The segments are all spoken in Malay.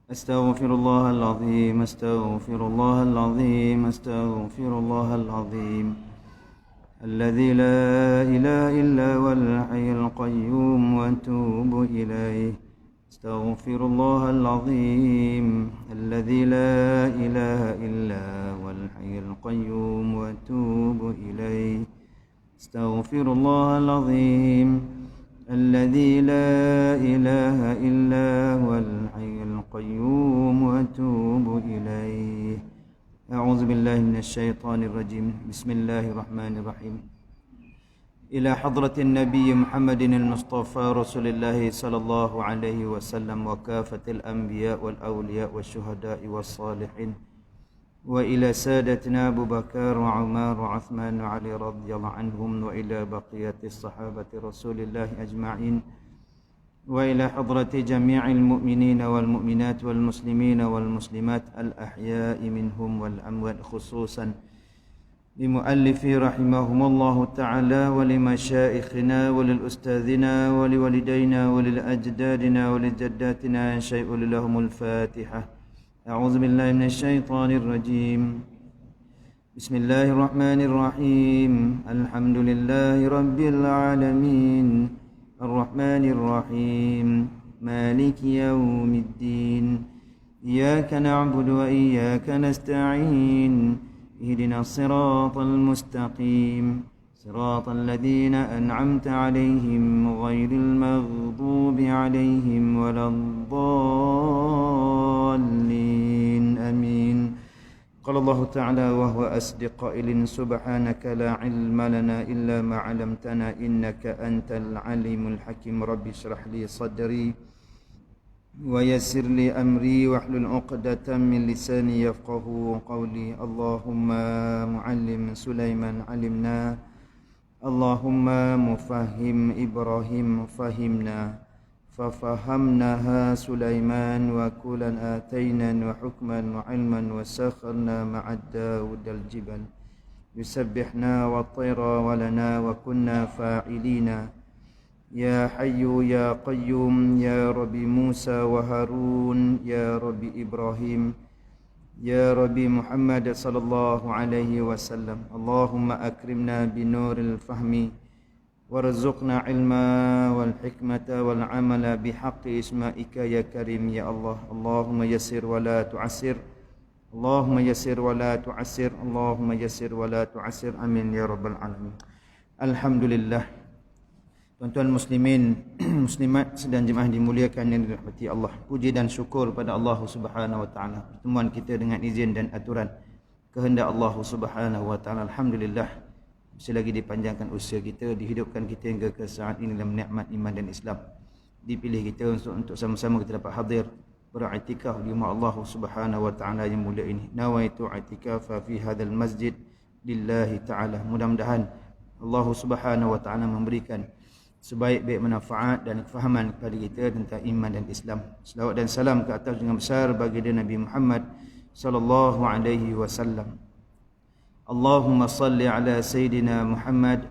أستغفر الله العظيم أستغفر الله العظيم أستغفر الله العظيم الذي لا إله إلا هو الحي القيوم وأتوب إليه أستغفر الله العظيم الذي لا إله إلا هو الحي القيوم وأتوب إليه أستغفر الله العظيم الذي لا إله إلا هو الحي القيوم وأتوب إليه أعوذ بالله من الشيطان الرجيم بسم الله الرحمن الرحيم إلى حضرة النبي محمد المصطفى رسول الله صلى الله عليه وسلم وكافة الأنبياء والأولياء والشهداء والصالحين وإلى سادتنا أبو بكر وعمر وعثمان وعلي رضي الله عنهم وإلى بقية الصحابة رسول الله أجمعين وإلى حضرة جميع المؤمنين والمؤمنات والمسلمين والمسلمات الأحياء منهم والأموات خصوصا لمؤلفي رحمهم الله تعالى ولمشائخنا وللأستاذنا ولوالدينا وللأجدادنا ولجداتنا شيء لهم الفاتحة أعوذ بالله من الشيطان الرجيم بسم الله الرحمن الرحيم الحمد لله رب العالمين الرحمن الرحيم مالك يوم الدين إياك نعبد وإياك نستعين اهدنا الصراط المستقيم صراط الذين أنعمت عليهم غير المغضوب عليهم ولا الضالين آمين قال الله تعالى وهو أصدق قائل سبحانك لا علم لنا إلا ما علمتنا إنك أنت العليم الحكيم رب اشرح لي صدري ويسر لي أمري واحلل عقدة من لساني يفقه قولي اللهم معلم سليمان علمنا اللهم مفهم إبراهيم فهمنا ففهمناها سليمان وكلا آتينا وحكما وعلما وسخرنا مع داود الجبل يسبحنا والطير ولنا وكنا فاعلين يا حي يا قيوم يا رب موسى وهارون يا رب إبراهيم يا رب محمد صلى الله عليه وسلم اللهم أكرمنا بنور الفهم وارزقنا علما والحكمة والعمل بحق اسمائك يا كريم يا الله اللهم يسر ولا تعسر اللهم يسر ولا تعسر اللهم يسر ولا تعسر آمين يا رب العالمين. Alhamdulillah. Tuan-tuan muslimin, muslimat sedang jemaah dimuliakan yang dirahmati Allah. Puji dan syukur pada Allah Subhanahu wa taala. Pertemuan kita dengan izin dan aturan kehendak Allah Subhanahu wa taala. Alhamdulillah. Masih lagi dipanjangkan usia kita, dihidupkan kita hingga ke saat ini dalam nikmat iman dan Islam. Dipilih kita untuk sama-sama kita dapat hadir beriktikaf di rumah Allah Subhanahu wa taala yang mulia ini. Nawaitu i'tikafa fi hadzal masjid lillahi taala. Mudah-mudahan Allah Subhanahu wa taala memberikan sebaik-baik manfaat dan kefahaman kepada kita tentang iman dan Islam. Selawat dan salam ke atas junjungan besar baginda Nabi Muhammad sallallahu alaihi wasallam. Allahumma salli ala Sayyidina Muhammad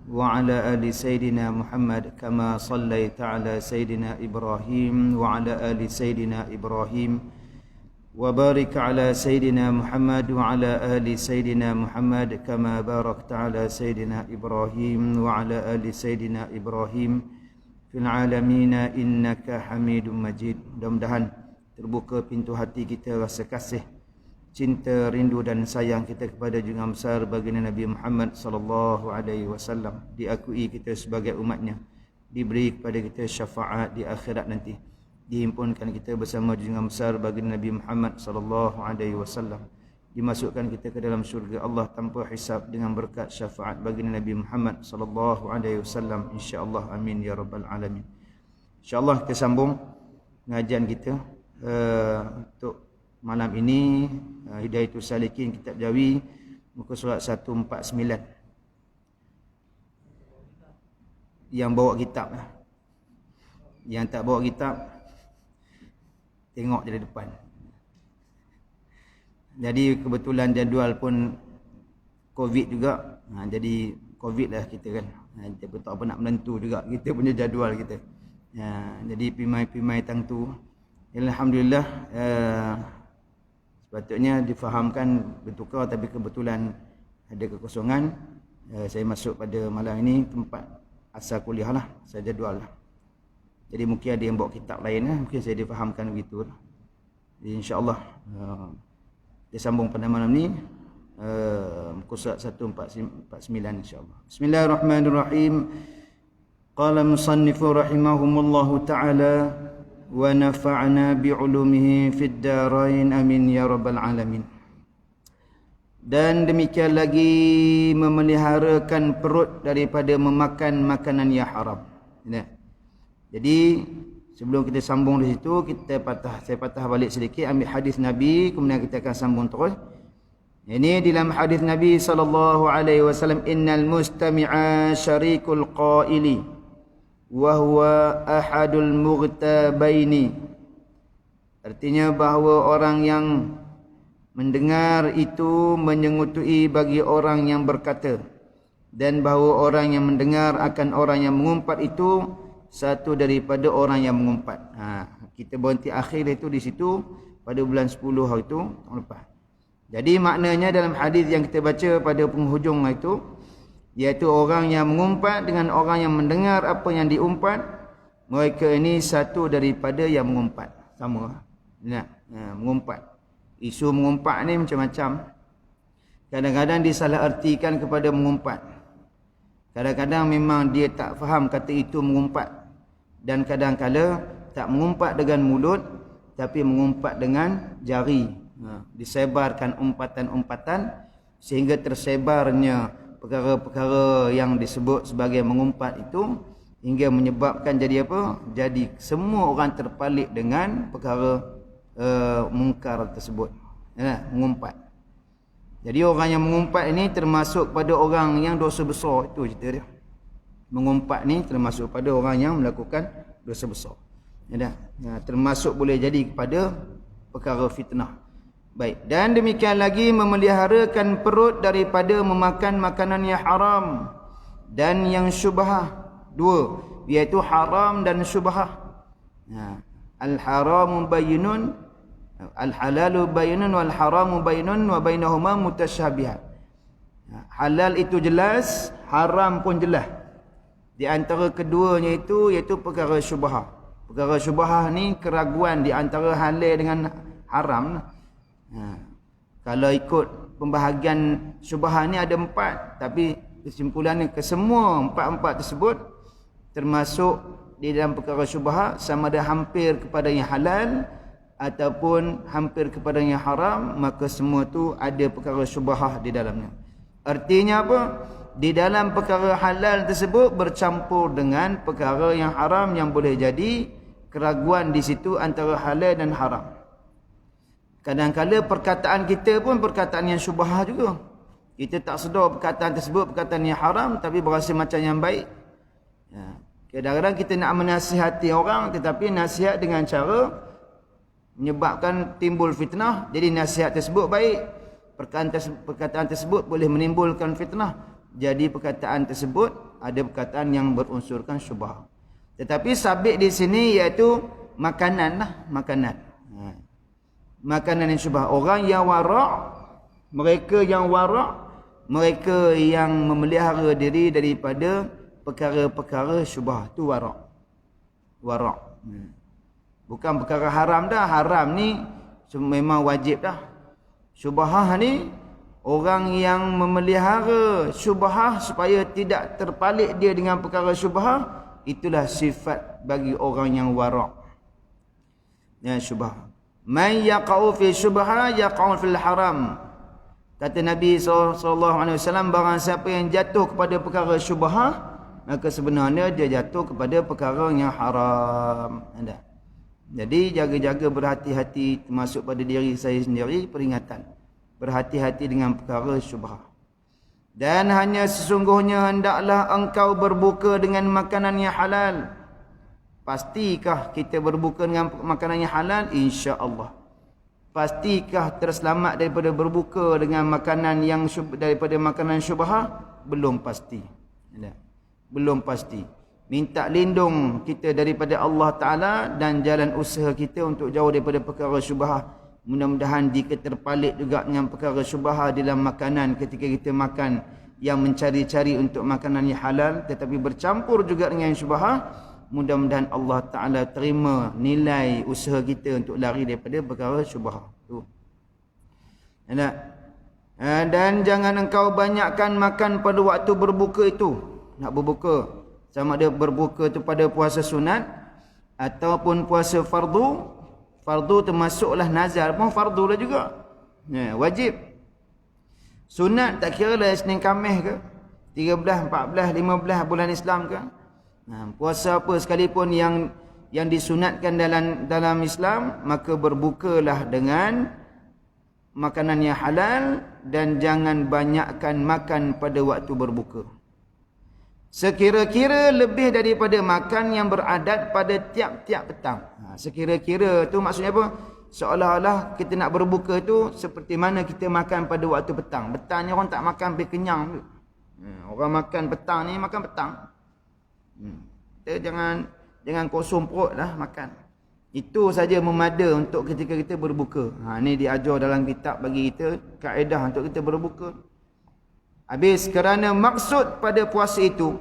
wa ala ali Sayyidina Muhammad kama sallaita ala Sayyidina Ibrahim wa ala ali Sayyidina Ibrahim wa barik ala Sayyidina Muhammad wa ala ali Sayyidina Muhammad kama barakta ala Sayyidina Ibrahim wa ala ali Sayyidina Ibrahim fil alamin innaka Hamidum Majid. Mudah-mudahan terbuka pintu hati kita rasa kasih, cinta, rindu dan sayang kita kepada junjungan besar baginda Nabi Muhammad sallallahu alaihi wasallam, diakui kita sebagai umatnya, diberi kepada kita syafaat di akhirat nanti, dihimpunkan kita bersama junjungan besar baginda Nabi Muhammad sallallahu alaihi wasallam, dimasukkan kita ke dalam syurga Allah tanpa hisab dengan berkat syafaat baginda Nabi Muhammad sallallahu alaihi wasallam, insya-Allah. Amin ya rabbal alamin. Insya-Allah kita sambung pengajian kita untuk malam ini, Hidayatus Salikin kitab Jawi muka surat 149. Yang bawa kitab lah. Yang tak bawa kitab tengok dari depan. Jadi kebetulan jadual pun Covid juga. Jadi Covid lah kita kan. Kita pun tak apa nak menentu juga kita punya jadual kita. Jadi pimai-pimai tang tu Alhamdulillah, sepatutnya difahamkan bertukar, tapi kebetulan ada kekosongan. Saya masuk pada malam ini tempat asal kuliah lah, saya jadual lah. Jadi mungkin ada yang bawa kitab lain lah, mungkin saya difahamkan begitu lah. Jadi insyaAllah kita sambung pada malam ni muka surat 149 insyaAllah. Bismillahirrahmanirrahim. Qala musannifu rahimahumullahu ta'ala wa nafa'na bi'ulumihi fid darain amin ya rabbal alamin. Dan demikian lagi memeliharakan perut daripada memakan makanan yang haram. Jadi sebelum kita sambung di situ, saya patah balik sedikit, ambil hadis Nabi, kemudian kita akan sambung terus. Ini dalam hadis Nabi SAW, innal mustami'a syarikul qaili wa huwa ahadul mughtabaini. Artinya bahawa orang yang mendengar itu menyengutui bagi orang yang berkata, dan bahawa orang yang mendengar akan orang yang mengumpat itu satu daripada orang yang mengumpat. Kita berhenti akhir itu di situ pada bulan 10 hari itu tahun lepas. Jadi maknanya dalam hadis yang kita baca pada penghujung itu, iaitu orang yang mengumpat dengan orang yang mendengar apa yang diumpat, mereka ini satu daripada yang mengumpat. Sama. Mengumpat. Isu mengumpat ni macam-macam. Kadang-kadang disalahartikan kepada mengumpat. Kadang-kadang memang dia tak faham kata itu mengumpat. Dan kadang-kala tak mengumpat dengan mulut, tapi mengumpat dengan jari. Disebarkan umpatan-umpatan sehingga tersebarnya perkara-perkara yang disebut sebagai mengumpat itu, hingga menyebabkan jadi apa? Jadi semua orang terpalit dengan perkara mungkar tersebut. Mengumpat. Jadi orang yang mengumpat ini termasuk pada orang yang dosa besar, itu cerita dia. Mengumpat ni termasuk pada orang yang melakukan dosa besar. Termasuk boleh jadi kepada perkara fitnah. Baik, dan demikian lagi memeliharakan perut daripada memakan makanan yang haram dan yang syubhah. Dua, iaitu haram dan syubhah. Al-haramu bayyinun, al-halalu bayyinun wal haramu bayyinun wa bainahuma mutasyabihat. Halal itu jelas, haram pun jelas. Di antara keduanya itu iaitu perkara syubhah. Perkara syubhah ni keraguan di antara halal dengan haram. Kalau ikut pembahagian syubhah ni ada 4, tapi kesimpulannya kesemua 4 tersebut termasuk di dalam perkara syubhah, sama ada hampir kepada yang halal ataupun hampir kepada yang haram, maka semua tu ada perkara syubhah di dalamnya. Artinya apa? Di dalam perkara halal tersebut bercampur dengan perkara yang haram, yang boleh jadi keraguan di situ antara halal dan haram. Kadang-kala perkataan kita pun perkataan yang syubhah juga. Kita tak sedar perkataan tersebut perkataan yang haram, tapi berasa macam yang baik. Kadang-kadang kita nak menasihati orang, tetapi nasihat dengan cara menyebabkan timbul fitnah. Jadi nasihat tersebut baik, perkataan tersebut boleh menimbulkan fitnah. Jadi perkataan tersebut ada perkataan yang berunsurkan syubhah. Tetapi sabit di sini iaitu makanan lah, makanan. Makanan yang syubhah. Orang yang warak, mereka yang warak, mereka yang memelihara diri daripada perkara-perkara syubhah, tu warak. Warak. Bukan perkara haram dah. Haram ni memang wajib dah. Syubhah ni orang yang memelihara syubhah supaya tidak terpalit dia dengan perkara syubhah, itulah sifat bagi orang yang warak. Syubhah. Man yaqa'u fi syubhah yaqa'u fil haram. Kata Nabi SAW, barang siapa yang jatuh kepada perkara syubhah, maka sebenarnya dia jatuh kepada perkara yang haram. Jadi jaga-jaga, berhati-hati, termasuk pada diri saya sendiri, peringatan. Berhati-hati dengan perkara syubhah. Dan hanya sesungguhnya hendaklah engkau berbuka dengan makanan yang halal. Pastikah kita berbuka dengan makanan yang halal? InsyaAllah. Pastikah terselamat daripada berbuka dengan makanan yang daripada makanan syubhah? Belum pasti. Belum pasti. minta lindung kita daripada Allah Ta'ala dan jalan usaha kita untuk jauh daripada perkara syubhah. Mudah-mudahan jika terpalit juga dengan perkara syubhah dalam makanan ketika kita makan, yang mencari-cari untuk makanan yang halal tetapi bercampur juga dengan syubhah, mudah-mudahan Allah Ta'ala terima nilai usaha kita untuk lari daripada perkara syubhah tu. Dan jangan engkau banyakkan makan pada waktu berbuka itu. Nak berbuka, sama ada berbuka tu pada puasa sunat ataupun puasa fardu. Fardu termasuklah nazar pun fardu lah juga. Wajib. Sunat tak kira lah Isnin Khamis ke, 13, 14, 15 bulan Islam ke. Puasa apa sekalipun yang disunatkan dalam Islam, maka berbukalah dengan makanan yang halal dan jangan banyakkan makan pada waktu berbuka. Sekira-kira lebih daripada makan yang beradat pada tiap-tiap petang. Sekira-kira tu maksudnya apa? Seolah-olah kita nak berbuka tu seperti mana kita makan pada waktu petang. Petang ni orang tak makan sampai kenyang tu. Orang makan petang ni makan petang. Kita jangan kosong perut lah makan. Itu saja memada untuk ketika kita berbuka. Ni diajar dalam kitab bagi kita kaedah untuk kita berbuka. Habis kerana maksud pada puasa itu,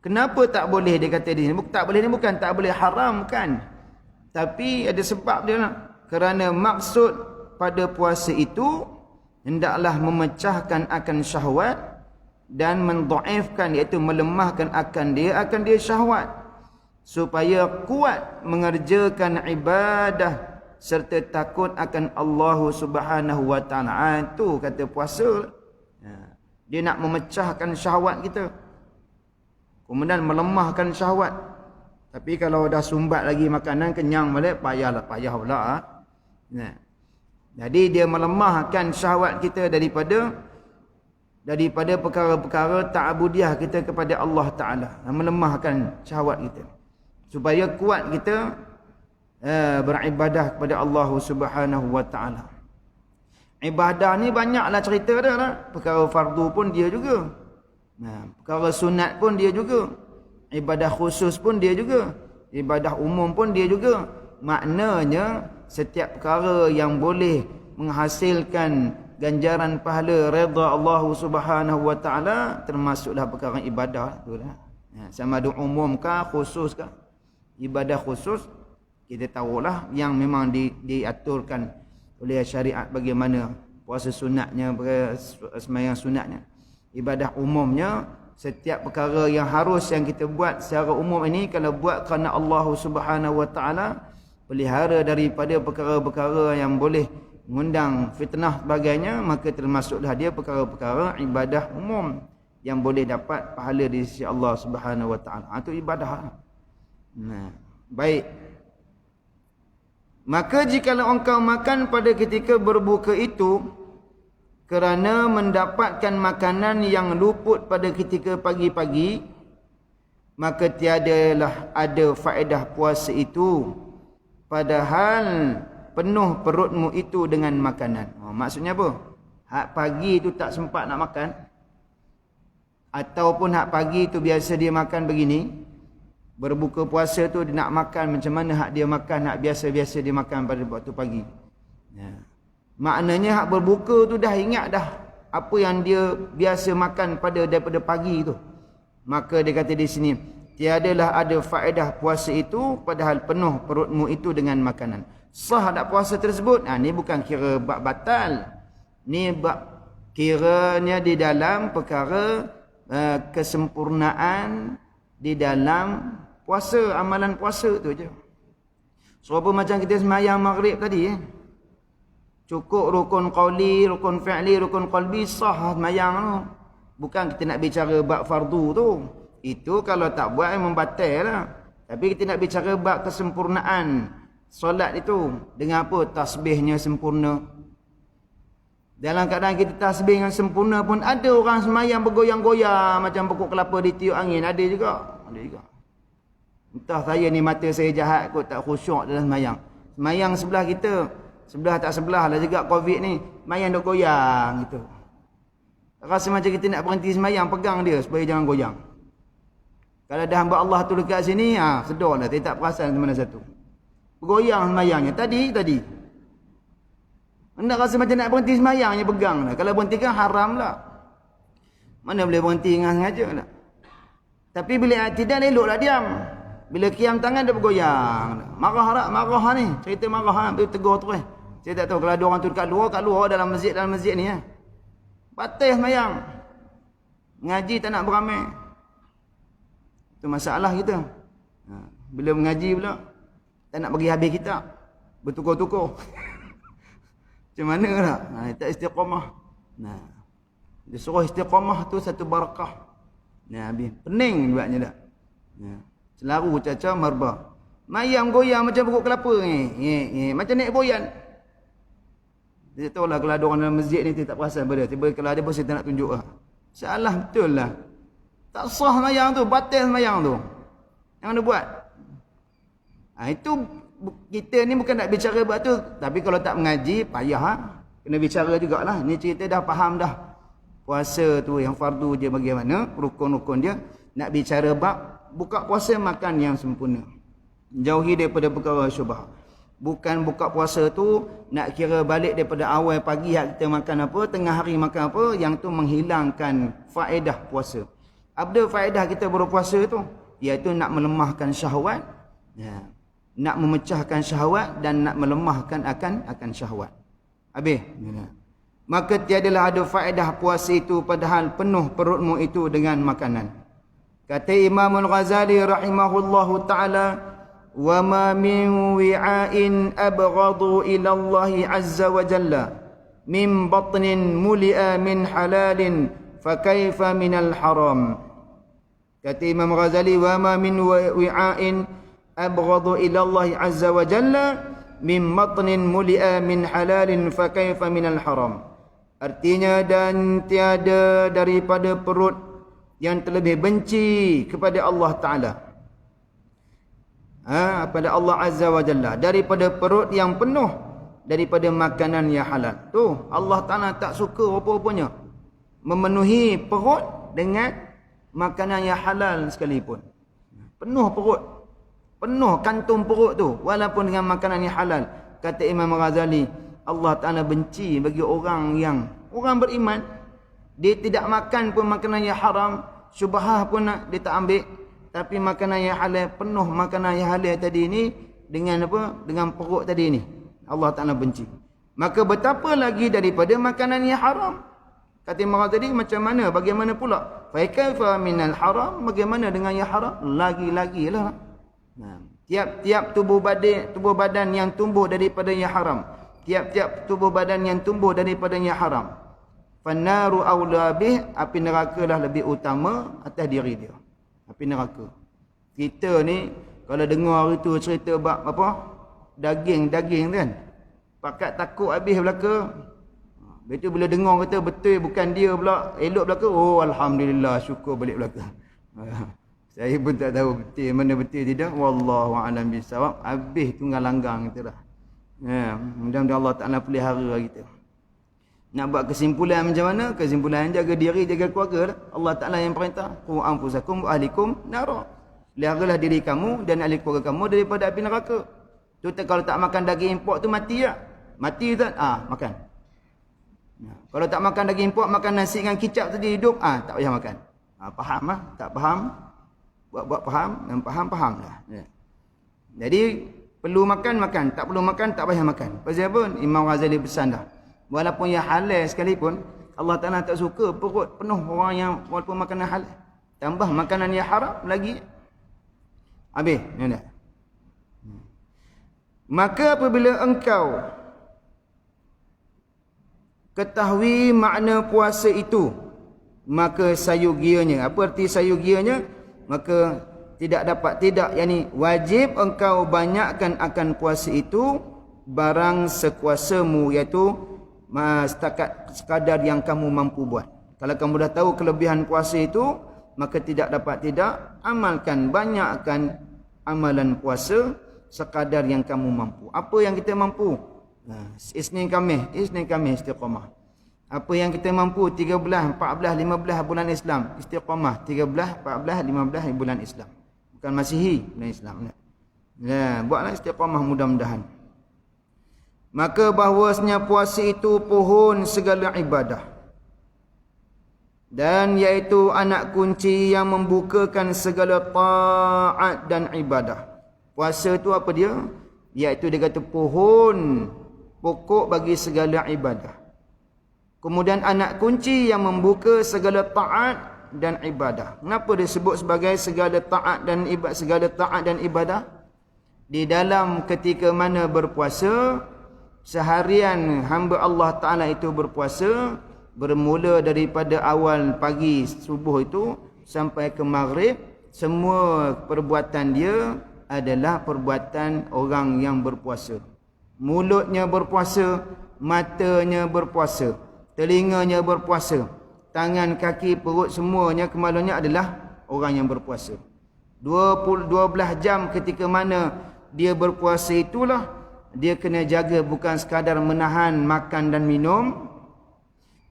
kenapa tak boleh dia kata di sini? Tak boleh ni bukan tak boleh haram kan. Tapi ada sebab dia lah. Kerana maksud pada puasa itu hendaklah memecahkan akan syahwat dan mendhaifkan, iaitu melemahkan akan dia syahwat, supaya kuat mengerjakan ibadah serta takut akan Allah Subhanahu wa taala. Itu kata puasa. Dia nak memecahkan syahwat kita, kemudian melemahkan syahwat. Tapi kalau dah sumbat lagi makanan, kenyang balik, payah pula. Jadi dia melemahkan syahwat kita daripada perkara-perkara ta'abudiyah kita kepada Allah Ta'ala. Melemahkan syahwat kita supaya kuat kita beribadah kepada Allah Subhanahu wa taala. Ibadah ni banyaklah cerita dia lah. Perkara fardu pun dia juga. Perkara sunat pun dia juga. Ibadah khusus pun dia juga. Ibadah umum pun dia juga. Maknanya setiap perkara yang boleh menghasilkan ganjaran pahala redha Allah Subhanahu wa taala termasuklah perkara ibadah tu lah. Sama ada umum kah khusus kah? Ibadah khusus kita tahulah yang memang diaturkan oleh syariat, bagaimana puasa sunatnya, sembahyang sunatnya. Ibadah umumnya setiap perkara yang harus yang kita buat secara umum ini, kalau buat kerana Allah Subhanahu wa taala, pelihara daripada perkara-perkara yang boleh mengundang fitnah sebagainya, maka termasuklah dia perkara-perkara ibadah umum yang boleh dapat pahala di sisi Allah Subhanahu wa taala. Itu ibadah. Baik. Maka jikalau engkau makan pada ketika berbuka itu kerana mendapatkan makanan yang luput pada ketika pagi-pagi, maka tiadalah ada faedah puasa itu, padahal penuh perutmu itu dengan makanan. Maksudnya apa? Hak pagi itu tak sempat nak makan, ataupun hak pagi itu biasa dia makan begini, berbuka puasa tu dia nak makan macam mana hak dia makan, hak biasa-biasa dia makan pada waktu pagi. Maknanya hak berbuka tu dah ingat dah apa yang dia biasa makan daripada pagi tu. Maka dia kata di sini, tiadalah ada faedah puasa itu padahal penuh perutmu itu dengan makanan. Sah tak puasa tersebut? Ni bukan kira bab batal. Ni bab kiranya di dalam perkara kesempurnaan di dalam puasa, amalan puasa tu je. Serupa macam kita sembahyang maghrib tadi. Cukup rukun qauli, rukun fi'li, rukun qalbi, sah sembahyang tu. Bukan kita nak bicara bab fardu tu. Itu kalau tak buat membatal lah. Tapi kita nak bicara bab kesempurnaan solat itu. Dengan apa? Tasbihnya sempurna. Dalam keadaan kita tasbih yang sempurna pun ada orang sembahyang bergoyang-goyang macam pokok kelapa ditiup angin. Ada juga. Entah saya ni mata saya jahat kot, tak khusyuk dalam sembahyang. Sembahyang sebelah kita, sebelah tak sebelah lah juga Covid ni, sembahyang duk goyang gitu. Rasa macam kita nak berhenti sembahyang, pegang dia supaya jangan goyang. Kalau ada hamba Allah tu dekat sini, sedar dah, dia tak perasan mana satu. Bergoyang semayangnya. Tadi. Hendak rasa macam nak berhenti semayangnya, pegang dah. Kalau berhenti kan haram lah. Mana boleh berhenti dengan sengaja tak? Tapi bila tidak, eloklah diam. Bila kiam tangan dia bergoyang. Marah ni. Cerita marah dia tegur terus. Saya tak tahu kalau ada orang tu kat luar dalam masjid ni. Batal semayang. Ngaji tak nak beramai. Itu masalah kita. Bila mengaji pula, tak nak bagi habis kitab. Bertukar-tukar. Macam mana tak? Tak istiqamah. Dia suruh istiqamah tu satu barakah. Habis. Pening buatnya tak? Selaru caca marba. Mayang goyang macam pokok kelapa ni. Macam naik boyan. Dia tahu lah kalau ada orang dalam masjid ni dia tak perasan pada. Tiba kalau ada pun saya tak nak tunjuk lah. Salah betul lah. Tak sah mayang tu. Batal mayang tu. Yang dia buat. Itu kita ni bukan nak bicara buat tu. Tapi kalau tak mengaji, payah. Kena bicara jugalah. Ni cerita dah faham dah. Puasa tu yang fardu dia bagaimana. Rukun-rukun dia. Nak bicara bab. Buka puasa makan yang sempurna. Jauhi daripada perkara syubhat. Bukan buka puasa tu nak kira balik daripada awal pagi kita makan apa, tengah hari makan apa, yang tu menghilangkan faedah puasa. Apa faedah kita berpuasa tu? Iaitu nak melemahkan syahwat, nak memecahkan syahwat dan nak melemahkan akan syahwat. Habis. Maka tiadalah ada faedah puasa itu padahal penuh perutmu itu dengan makanan. Kata Imam Al-Ghazali rahimahullahu ta'ala, وَمَا مِنْ وِعَاءٍ أَبْغَضُ إِلَى اللَّهِ عَزَّ وَجَلَّ مِنْ بَطْنٍ مُلِئَ مِنْ حَلَالٍ فَكَيْفَ مِنَ الْحَرَامِ. Kata Imam Ghazali, وَمَا مِنْ وِعَاءٍ أَبْغَضُ إِلَى اللَّهِ عَزَّ وَجَلَّ مِنْ بَطْنٍ مُلِئَ مِنْ حَلَالٍ فَكَيْفَ مِنَ الْحَرَامِ. Artinya, dan tiada daripada perut yang terlebih benci kepada Allah Ta'ala, pada Allah Azza wa Jalla, daripada perut yang penuh daripada makanan yang halal. Tu Allah Ta'ala tak suka apa-apanya memenuhi perut dengan makanan yang halal sekalipun. Penuh perut, penuh kantung perut tu walaupun dengan makanan yang halal. Kata Imam Ghazali, Allah Ta'ala benci bagi orang beriman, dia tidak makan pun makanan yang haram, syubhah pun dia tak ambil. Tapi makanan yang halal, penuh makanan yang halal tadi ni dengan apa? Dengan perut tadi ni. Allah Ta'ala benci. Maka betapa lagi daripada makanan yang haram. Kata Imam tadi, macam mana? Bagaimana pula? Fa minal haram, bagaimana dengan yang haram? Lagi-lagi lah. Tiap-tiap tubuh badan yang tumbuh daripada yang haram. Tiap-tiap tubuh badan yang tumbuh daripada yang haram. Fannaru awla bih, api neraka lah lebih utama atas diri dia. Api neraka. Kita ni kalau dengar hari tu cerita bab apa? Daging tu kan. Pakat takut habis belaka. Betul bila dengar kata betul bukan dia pula, elok belaka. Oh alhamdulillah, syukur balik belaka. Saya pun tak tahu betul mana betul tidak. Wallahu a'lam bisawab. Habis tunggal langgang kita dah. Mudah-mudahan Allah Ta'ala pelihara kita. Nak buat kesimpulan macam mana? Kesimpulan jaga diri, jaga keluarga. Allah Ta'ala yang perintah. Qu anfusakum wa ahlikum nara. Peliharalah diri kamu dan ahli keluarga kamu daripada api neraka. Tu kalau tak makan daging import tu mati tak? Mati tak? Makan. Kalau tak makan daging import, makan nasi dengan kicap tadi hidup, tak payah makan. Faham lah? Tak faham? Buat faham. Dan faham lah. Jadi perlu makan. Tak perlu makan, tak payah makan. Pasal apa? Imam Ghazali pesan dah. Walaupun yang halal sekalipun, Allah Ta'ala tak suka perut penuh orang yang walaupun makanan halal. Tambah makanan yang haram lagi. Habis. Maka apabila engkau ketahui makna puasa itu, maka sayugianya. Apa arti sayugianya? Maka yakni wajib engkau banyakkan akan puasa itu barang sekuasamu, iaitu setakat sekadar yang kamu mampu buat. Kalau kamu dah tahu kelebihan puasa itu, maka tidak amalkan, banyakkan amalan puasa sekadar yang kamu mampu. Apa yang kita mampu? Isnin Khamis istiqamah. Apa yang kita mampu 13, 14, 15 bulan Islam. Istiqamah 13, 14, 15 bulan Islam. Bukan Masihi, bulan Islam. Ya, buatlah istiqamah mudah-mudahan. Maka bahawasanya puasa itu pohon segala ibadah. Dan iaitu anak kunci yang membukakan segala taat dan ibadah. Puasa itu apa dia? Iaitu dia kata pohon pokok bagi segala ibadah. Kemudian anak kunci yang membuka segala taat dan ibadah. Kenapa disebut sebagai segala taat dan ibadah? Di dalam ketika mana berpuasa, seharian hamba Allah Ta'ala itu berpuasa, bermula daripada awal pagi subuh itu sampai ke maghrib, semua perbuatan dia adalah perbuatan orang yang berpuasa. Mulutnya berpuasa, matanya berpuasa, telinganya berpuasa, tangan, kaki, perut, semuanya kemaluannya adalah orang yang berpuasa. 12 jam ketika mana dia berpuasa itulah dia kena jaga, bukan sekadar menahan makan dan minum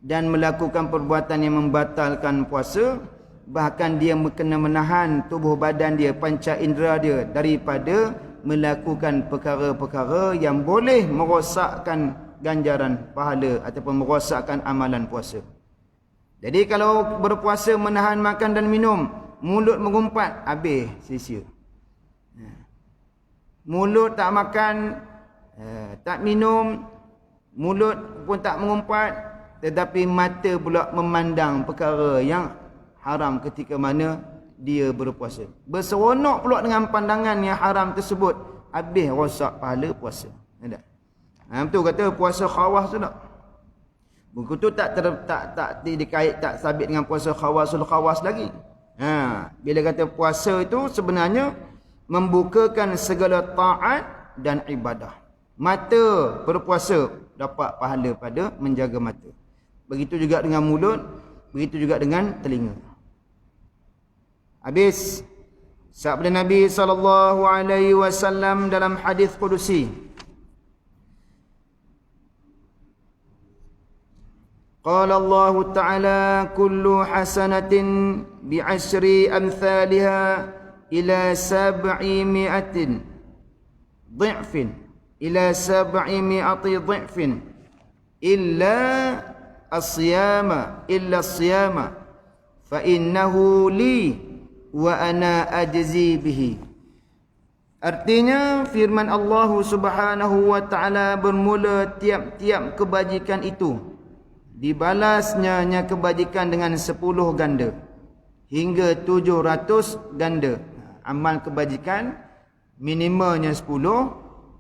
dan melakukan perbuatan yang membatalkan puasa, bahkan dia kena menahan tubuh badan dia, panca indera dia daripada melakukan perkara-perkara yang boleh merosakkan ganjaran pahala ataupun merosakkan amalan puasa. Jadi kalau berpuasa menahan makan dan minum, mulut mengumpat, habis sia-sia. Mulut tak makan, tak minum, mulut pun tak mengumpat, tetapi mata pula memandang perkara yang haram ketika mana dia berpuasa. Berseronok pula dengan pandangan yang haram tersebut, habis rosak pahala puasa. Ada. Betul kata puasa khawas tu tak? Buku tu tak dikait, tak sabit dengan puasa khawasul khawas lagi. Bila kata puasa itu sebenarnya membukakan segala taat dan ibadah. Mata berpuasa dapat pahala pada menjaga mata. Begitu juga dengan mulut, begitu juga dengan telinga. Habis sabda Nabi SAW dalam hadis qudusi, qala Allah Ta'ala kullu hasanatin bi'ashri amthaliha ila 700 dhifin ila 700 dhifin illa as-siyama fa innahu li wa ana ajzi bihi. Artinya firman Allah Subhanahu wa Ta'ala bermula tiap-tiap kebajikan itu dibalasnya kebajikan dengan 10 ganda hingga 700 ganda. Amal kebajikan minimalnya 10,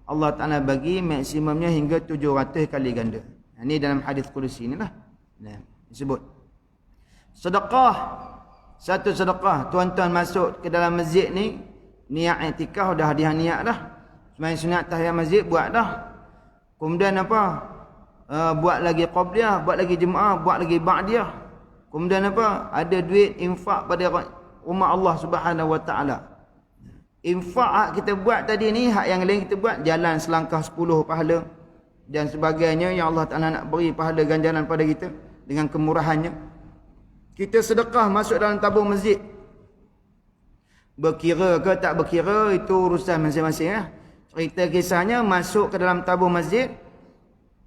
Allah Ta'ala bagi maksimumnya hingga 700 kali ganda. Ini dalam hadis qudusi inilah. Disebut sedekah, satu sedekah, tuan-tuan masuk ke dalam masjid ni, niat i'tikaf dah, hadiah niat dah, sembahyang sunat tahiyat masjid buat dah, kemudian apa, buat lagi qabliyah, buat lagi jemaah, buat lagi ba'diyah, kemudian apa, ada duit infak pada rumah Allah Subhanahu wa Ta'ala. Infak hak kita buat tadi ni, hak yang lain kita buat, jalan selangkah 10 pahala dan sebagainya yang Allah Ta'ala nak beri pahala ganjaran pada kita dengan kemurahannya. Kita sedekah masuk dalam tabung masjid, berkira ke tak berkira itu urusan masing-masing ya. Cerita kisahnya masuk ke dalam tabung masjid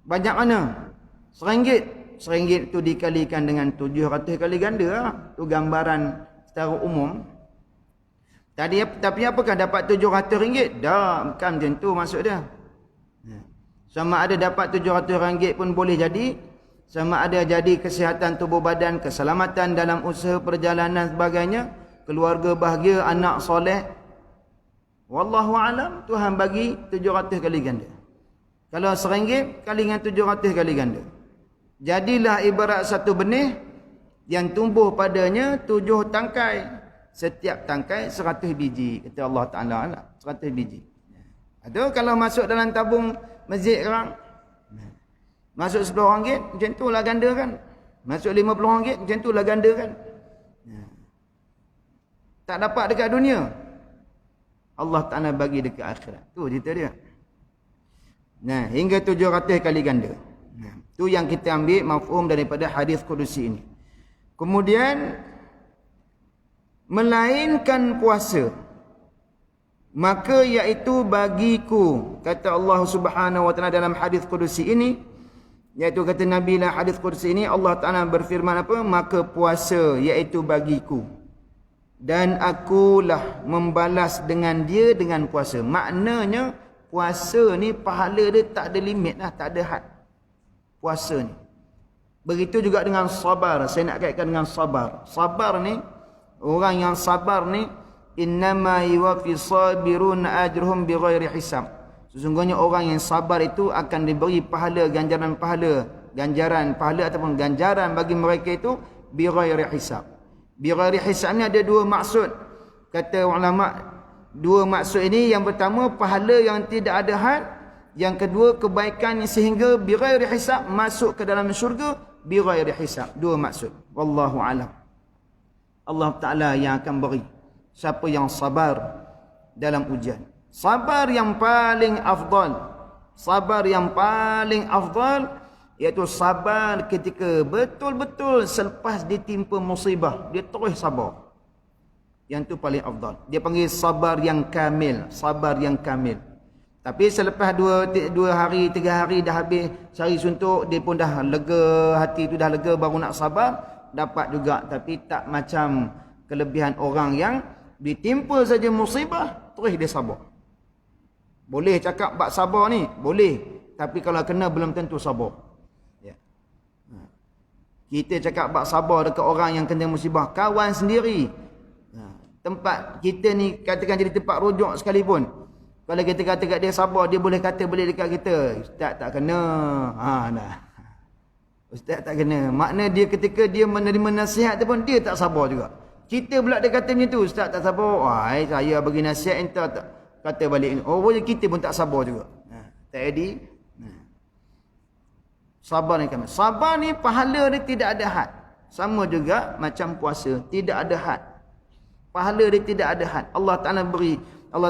banyak mana? RM1 tu dikalikan dengan 700 kali ganda lah. Tu gambaran secara umum. Tapi apakah dapat RM700? Dah, bukan macam tu maksud dia. Sama ada dapat RM700 pun boleh jadi, sama ada jadi kesihatan tubuh badan, keselamatan dalam usaha perjalanan sebagainya, keluarga bahagia, anak soleh. Wallahu alam, Tuhan bagi 700 kali ganda. Kalau RM1 kali dengan 700 kali ganda, jadilah ibarat satu benih yang tumbuh padanya 7 tangkai. Setiap tangkai 100 biji, kata Allah Ta'ala, 100 biji. Itu kalau masuk dalam tabung masjid orang, masuk RM10, macam tu lah ganda kan. Masuk RM50, macam tu lah ganda kan. Tak dapat dekat dunia, Allah Ta'ala bagi dekat akhirat. Tu cerita dia. Hingga 700 kali ganda. Itu yang kita ambil mafhum daripada hadis qudusi ini. Kemudian melainkan puasa, maka iaitu bagiku, kata Allah Subhanahu wa taala dalam hadis qudusi ini, iaitu kata Nabi dalam hadis qudusi ini, Allah Taala berfirman apa? Maka puasa iaitu bagiku dan akulah membalas dengan dia dengan puasa. Maknanya puasa ni pahala dia tak ada limit lah, tak ada had. Puasa ni. Begitu juga dengan sabar. Saya nak kaitkan dengan sabar. Sabar ni, orang yang sabar ni, innama yuwaffi sabiruna ajruhum bighairi hisab. Sesungguhnya orang yang sabar itu akan diberi pahala, ganjaran pahala ataupun ganjaran bagi mereka itu bighairi hisab. Bighairi hisab ni ada dua maksud. Kata ulama, dua maksud ini, yang pertama pahala yang tidak ada had, yang kedua kebaikan sehingga bighairi hisab, masuk ke dalam syurga bighairi hisab. Dua maksud. Wallahu alam. Allah Taala yang akan beri siapa yang sabar dalam ujian. Sabar yang paling afdal, sabar yang paling afdal iaitu sabar ketika betul-betul selepas ditimpa musibah, dia terus sabar. Yang tu paling afdal. Dia panggil sabar yang kamil, sabar yang kamil. Tapi selepas 2 hari, 3 hari dah habis cari suntuk, dia pun dah lega, hati tu dah lega, baru nak sabar, dapat juga. Tapi tak macam kelebihan orang yang ditimpa saja musibah, terus dia sabar. Boleh cakap bab sabar ni? Boleh. Tapi kalau kena belum tentu sabar. Ya. Kita cakap bab sabar dekat orang yang kena musibah, kawan sendiri. Tempat kita ni katakan jadi tempat rujuk sekalipun. Kalau kita kata kat dia sabar, dia boleh kata balik dekat kita, ustaz tak kena. Dah. Ustaz tak kena. Makna dia ketika dia menerima nasihat tu pun dia tak sabar juga. Kita pula dia kata macam tu, ustaz tak sabar. Saya bagi nasihat entah tak kata balik. Boleh kita pun tak sabar juga. Tak jadi. Sabar ni kami. Sabar ni pahala dia tidak ada had. Sama juga macam puasa, tidak ada had. Pahala dia tidak ada had. Allah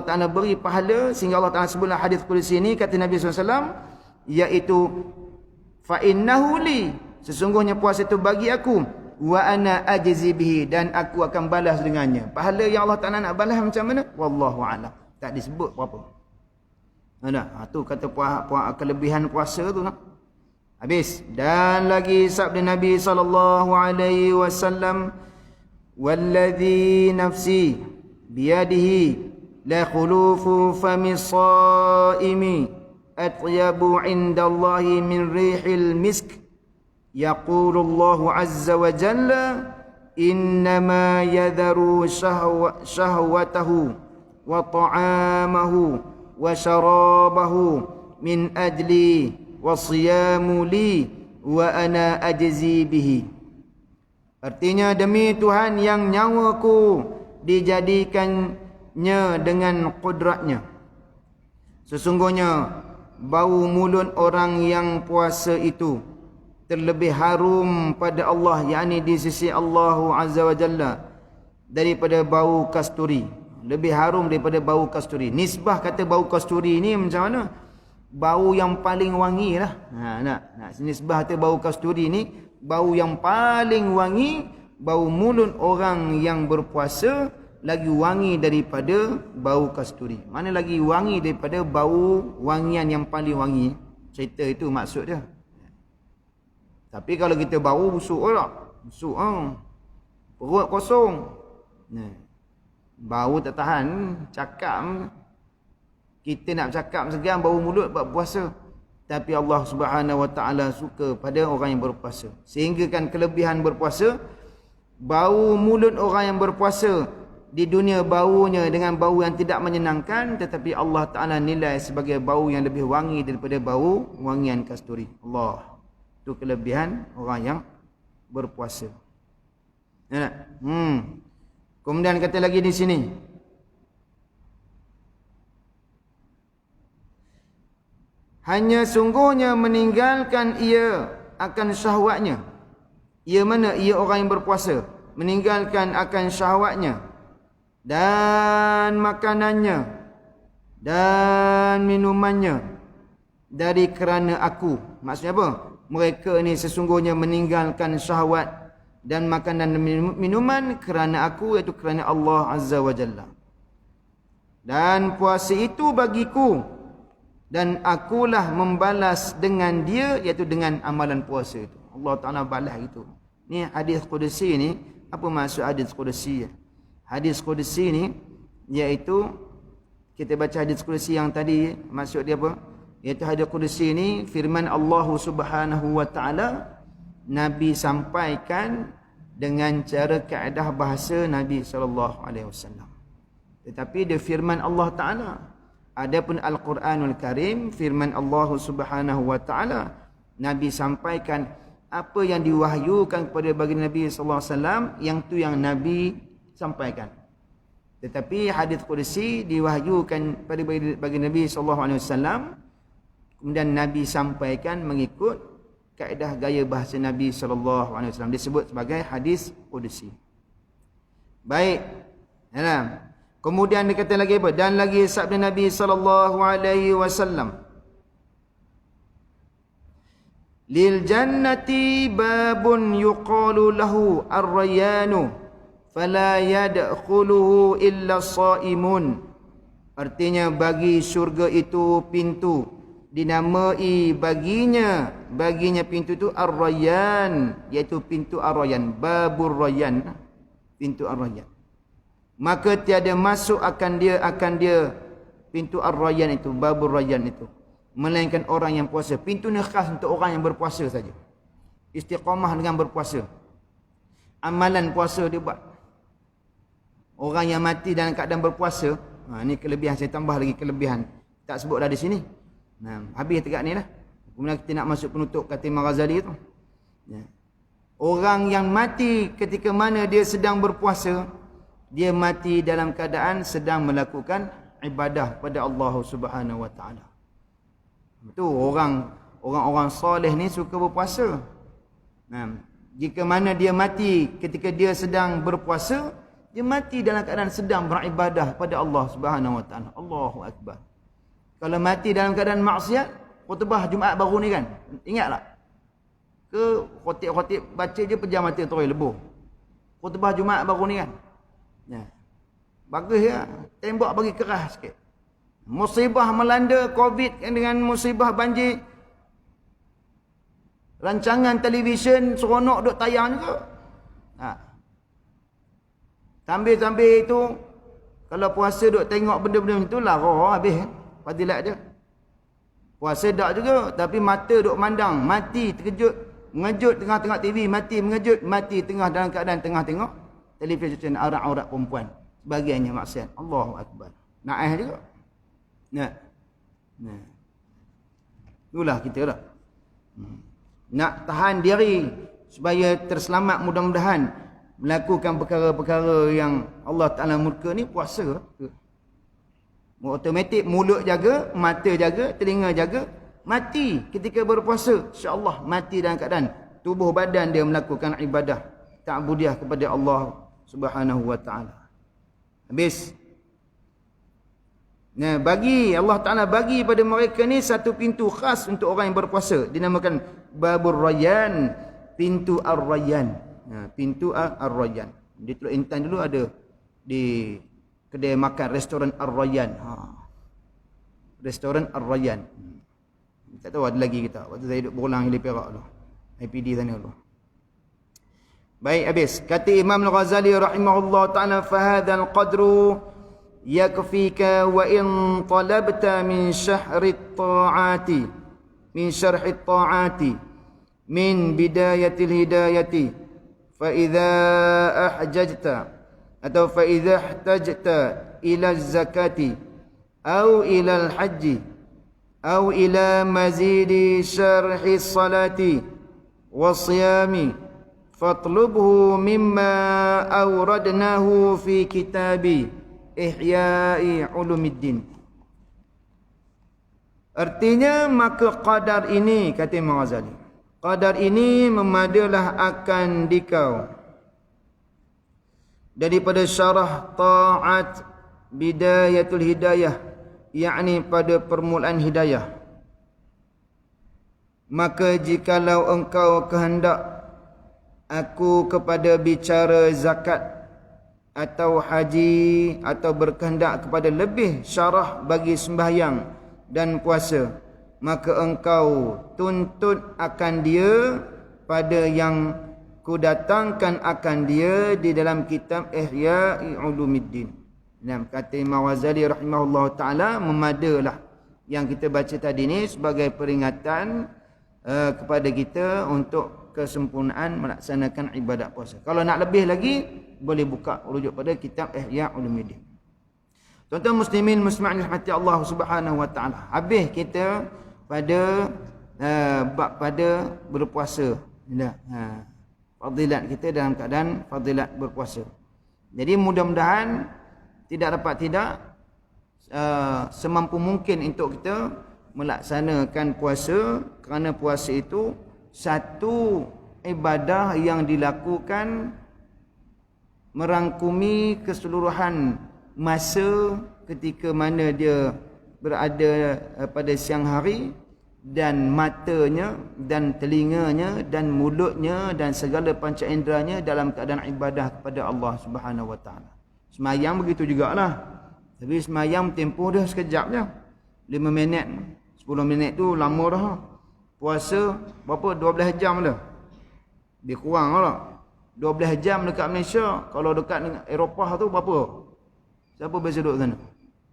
Ta'ala beri pahala, sehingga Allah Ta'ala sebutlah hadis qudsi ini, kata Nabi SAW, iaitu fa'innahu li, sesungguhnya puasa itu bagi aku, wa ana ajzi bihi, dan aku akan balas dengannya. Pahala yang Allah Ta'ala nak balas macam mana? Wallahu a'lam. Tak disebut apa-apa. Tu kata kelebihan puasa tu nak. Habis. Dan lagi sabda Nabi SAW, walladhi nafsi biyadihi la khulufu fami saimi atyabu indallahi min rihil misk, yaqulu Allah azza wa jalla innama yadharu shahwatahu wa ta'amahu wa syarabahu min ajli wa siyamu li wa ana ajzi bihi. Artinya, demi Tuhan yang nyawaku dijadikannya dengan kudratnya, sesungguhnya bau mulut orang yang puasa itu terlebih harum pada Allah, yakni di sisi Allah Azza wa Jalla, daripada bau kasturi. Lebih harum daripada bau kasturi. Nisbah kata bau kasturi ni macam mana? Bau yang paling wangi lah. Nisbah kata bau kasturi ni bau yang paling wangi. Bau mulut orang yang berpuasa lagi wangi daripada bau kasturi. Mana lagi wangi daripada bau wangian yang paling wangi. Cerita itu maksud dia. Tapi kalau kita bau busuk lah. Busuk perut kosong. Bau tak tahan. Cakap. Kita nak cakap segan bau mulut buat puasa. Tapi Allah Subhanahu Wa Taala suka pada orang yang berpuasa. Sehingga kan kelebihan berpuasa, bau mulut orang yang berpuasa di dunia baunya dengan bau yang tidak menyenangkan, tetapi Allah Ta'ala nilai sebagai bau yang lebih wangi daripada bau wangian kasturi. Allah. Itu kelebihan orang yang berpuasa. Kemudian kata lagi di sini, hanya sungguhnya meninggalkan ia akan syahwatnya. Ia mana? Ia orang yang berpuasa. Meninggalkan akan syahwatnya dan makanannya dan minumannya dari kerana aku. Maksudnya apa? Mereka ni sesungguhnya meninggalkan syahwat dan makanan dan minuman kerana aku, iaitu kerana Allah Azza wa Jalla. Dan puasa itu bagiku, dan akulah membalas dengan dia, iaitu dengan amalan puasa itu. Allah Ta'ala balas itu. Ni hadis Qudsi ni, apa maksud hadis Qudsi? Hadis Qudsi ni, iaitu, kita baca hadis Qudsi yang tadi, maksud dia apa? Iaitu hadis Qudsi ni, firman Allah Subhanahu wa Ta'ala, Nabi sampaikan dengan cara kaedah bahasa Nabi SAW. Tetapi dia firman Allah Ta'ala. Adapun Al-Quranul Karim, firman Allah Subhanahu wa Ta'ala, Nabi sampaikan apa yang diwahyukan kepada baginda Nabi SAW, yang tu yang Nabi sampaikan. Tetapi hadis Qudsi diwahyukan pada baginda Nabi SAW, kemudian Nabi sampaikan mengikut kaedah gaya bahasa Nabi SAW. Disebut sebagai hadis Qudsi. Baik. Kemudian dia kata lagi apa? Dan lagi sabda Nabi SAW, lil jannati babun yuqalu lahu ar-rayyanu fala yadkhuluhu illa shaimun. Artinya bagi syurga itu pintu, dinamai baginya pintu itu ar-rayyan, iaitu pintu ar-rayyan, babur rayyan, pintu ar-rayyan. Maka tiada masuk akan dia pintu ar-rayyan itu, babur rayyan itu, melainkan orang yang puasa. Pintu ni khas untuk orang yang berpuasa saja. Istiqamah dengan berpuasa. Amalan puasa dia buat. Orang yang mati dalam keadaan berpuasa, ni kelebihan, saya tambah lagi kelebihan. Tak sebut dah di sini. Habis tegak ni lah. Kemudian kita nak masuk penutup kata Imam Ghazali tu. Orang yang mati ketika mana dia sedang berpuasa, dia mati dalam keadaan sedang melakukan ibadah pada Allah Subhanahu wa Ta'ala. Betul, orang-orang soleh ni suka berpuasa. Jika mana dia mati ketika dia sedang berpuasa, dia mati dalam keadaan sedang beribadah pada Allah Subhanahu wa Ta'ala. Allahu Akbar. Kalau mati dalam keadaan maksiat, khutbah Jumaat baru ni kan, ingat tak? Ke khotib-khotib baca je pejam mata terus lebuh. Khutbah Jumaat baru ni kan. Bagus ya, tembak bagi keras sikit. Musibah melanda Covid dengan musibah banjir, rancangan televisyen seronok duk tayang juga. Sambil-sambil itu, kalau puasa duk tengok benda-benda itu lah, habis fadilat dia. Puasa tak juga, tapi mata duk mandang, mati terkejut, mengejut tengah-tengah TV, mati mengejut, mati tengah dalam keadaan tengah tengok televisyen aurat-aurat perempuan. Sebagiannya maksiat. Allahu Akbar. Naah juga. Itulah kita lah. Nak tahan diri supaya terselamat, mudah-mudahan melakukan perkara-perkara yang Allah Ta'ala murka ni, puasa. Automatik mulut jaga, mata jaga, telinga jaga, mati ketika berpuasa, insya-Allah mati dalam keadaan tubuh badan dia melakukan ibadah ta'budiyah kepada Allah Subhanahu wa Ta'ala. Habis. Bagi Allah Ta'ala bagi pada mereka ni satu pintu khas untuk orang yang berpuasa, dinamakan babur rayyan, pintu ar-rayyan. Pintu ar-rayyan. Di Teluk Intan dulu ada di kedai makan restoran ar-rayyan. Restoran ar-rayyan. Tak tahu ada lagi kita. Waktu saya duduk berulang Hili Perak dulu. IPD sana dulu. Baik, habis. Kata Imam Al-Ghazali rahimahullah ta'ala, fahadhal qadru yakfika wa in talabta min syahri ta'ati, min syarhi ta'ati, min bidayatil hidayati, fa idza ahjajta atau fa idza ihtajta ila zakati au ila al-hajji au ila mazidi syarhi salati was-siyami fatlubhu mimma awradnahu fi kitabi Ihya'i Ulumiddin. Artinya maka qadar ini, kata Imam Ghazali, qadar ini memadalah akan dikau daripada syarah ta'at bidayatul hidayah, yakni pada permulaan hidayah, maka jikalau engkau kehendak aku kepada bicara zakat atau haji, atau berkehendak kepada lebih syarah bagi sembahyang dan puasa, maka engkau tuntut akan dia pada yang kudatangkan akan dia di dalam kitab Ihya'i Ulumuddin. Dan kata Imam Ghazali rahimahullah ta'ala, memadalah yang kita baca tadi ni sebagai peringatan kepada kita untuk kesempurnaan melaksanakan ibadat puasa. Kalau nak lebih lagi, boleh buka rujuk pada kitab Ihya' Ulumuddin. Tuan-tuan muslimin muslimat rahmati Allah Subhanahu wa taala. Habis kita pada bab pada berpuasa. Fadilat kita dalam keadaan fadilat berpuasa. Jadi mudah-mudahan tidak dapat tidak semampu mungkin untuk kita melaksanakan puasa, kerana puasa itu satu ibadah yang dilakukan merangkumi keseluruhan masa ketika mana dia berada pada siang hari, dan matanya dan telinganya dan mulutnya dan segala panca inderanya dalam keadaan ibadah kepada Allah Subhanahu wa taala. Semayang begitu jugalah. Tapi semayang tempoh dah sekejap je. 5 minit, 10 minit tu lama dah. Puasa berapa? 12 jam dah. Dia kurang lah. 12 jam dekat Malaysia. Kalau dekat dengan Eropah tu berapa? Siapa biasa duduk sana?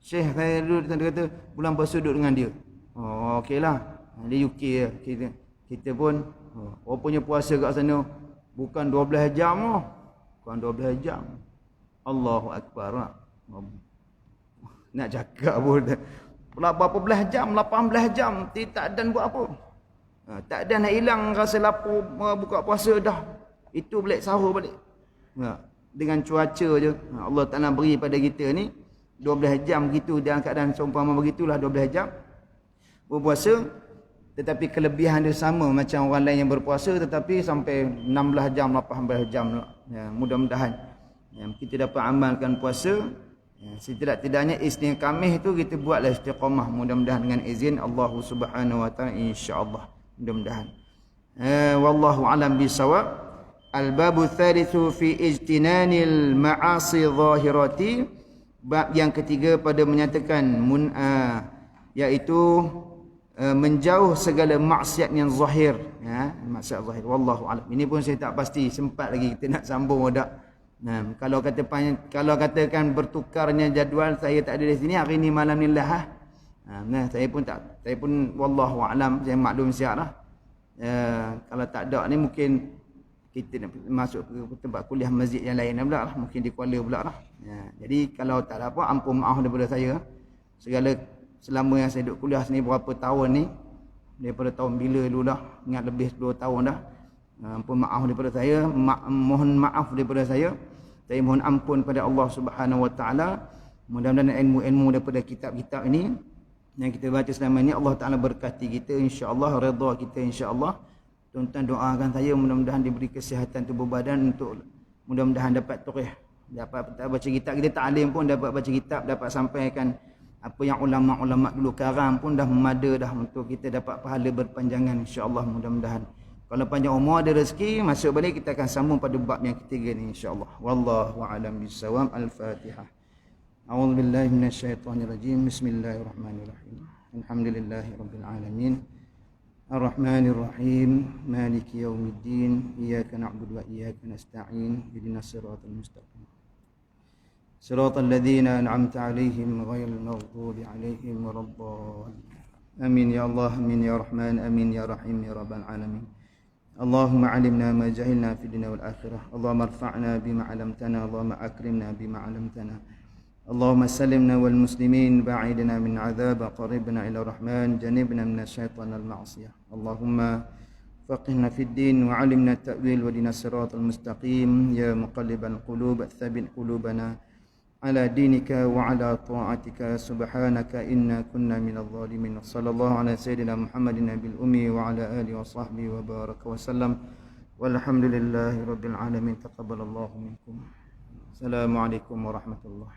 Syekh saya duduk, dia kata bulan puasa duduk dengan dia. Oh, okeylah. Dia UK je. Kita pun rupanya puasa kat sana bukan 12 jam lah. Bukan 12 jam. Allahu Akbar lah. Nak cakap pun berapa belas jam, 18 jam tak dan buat apa. Tak ada nak hilang rasa lapar buka puasa dah. Itu balik sahur balik. Dengan cuaca je. Allah Ta'ala beri pada kita ni 12 jam gitu, dalam keadaan seumpama begitulah 12 jam berpuasa. Tetapi kelebihan dia sama macam orang lain yang berpuasa, tetapi sampai 16 jam, 18 jam lah. Mudah-mudahan kita dapat amalkan puasa. Setidak-tidaknya Isnin Khamis tu kita buatlah istiqamah, mudah-mudahan dengan izin Allah Subhanahu wa taala, insya-Allah, mudah-mudahan. Wallahu alam bisawab. Al-babu tsalitsu fi ijtinanil ma'asi zahirati, bab yang ketiga pada menyatakan iaitu menjauh segala maksiat yang zahir, maksiat zahir. Wallahu alam. Ini pun saya tak pasti sempat lagi kita nak sambung tak. Kalau katakan bertukarnya jadual, saya tak ada di sini hari ni malam ni lah. Saya pun wallahu alam, saya maklum siap lah. Kalau tak ada ni mungkin kita nak masuk ke tempat kuliah masjid yang lain pula lah, mungkin di Kuala pula lah. Jadi kalau tak ada apa, ampun maaf daripada saya. Selama yang saya duduk kuliah sini berapa tahun ni, daripada tahun bila dulu dah, ingat lebih 10 tahun dah. Ampun maaf daripada saya, mohon maaf daripada saya. Saya mohon ampun pada Allah Subhanahu wa taala. Mudah-mudahan ilmu-ilmu daripada kitab-kitab ini yang kita baca selama ini Allah Taala berkati kita, insya-Allah, redha kita, insya-Allah. Tuan-tuan doakan saya mudah-mudahan diberi kesihatan tubuh badan, untuk mudah-mudahan dapat terus dapat baca kitab. Kita taklim pun dapat baca kitab, dapat sampaikan apa yang ulama-ulama dulu karang pun dah memada dah untuk kita dapat pahala berpanjangan, insya-Allah, mudah-mudahan. Kalau panjang umur ada rezeki, masuk balik kita akan sambung pada bab yang ketiga ni, insya-Allah. Wallahu a'lam bissawab. Al-Fatihah. A'udzu billahi minasyaitonir rajim. Bismillahirrahmanirrahim. Alhamdulillahirabbil alamin. Ar-Rahmanir Rahim. Maliki yaumiddin. Iyyaka na'budu wa iyyaka nasta'in. Ihdinas siratal mustaqim. Siratal ladzina an'amta 'alaihim ghairil maghdubi 'alaihim waladdallin. Amin ya Allah, amin ya Rahman, amin ya Rahim ya rabbal alamin. اللهم علمنا ما جهلنا في الدنيا والآخرة. اللهم ارفعنا بما علمتنا. اللهم أكرمنا بما علمتنا. اللهم سلمنا والمسلمين، بعيدنا من عذاب، قربنا إلى الرحمن، جنبنا من الشيطان المعصية. اللهم فقهنا في الدين وعلمنا التأويل ودنا الصراط المستقيم. يا مقلب القلوب ثبت قلوبنا على دينك وعلى طاعتك. سبحانك إنا كنا من الظالمين. صلى الله على سيدنا محمد النبي الأمي وعلى آله وصحبه وبارك وسلم. والحمد لله رب العالمين. تقبل الله منكم. السلام عليكم ورحمة الله.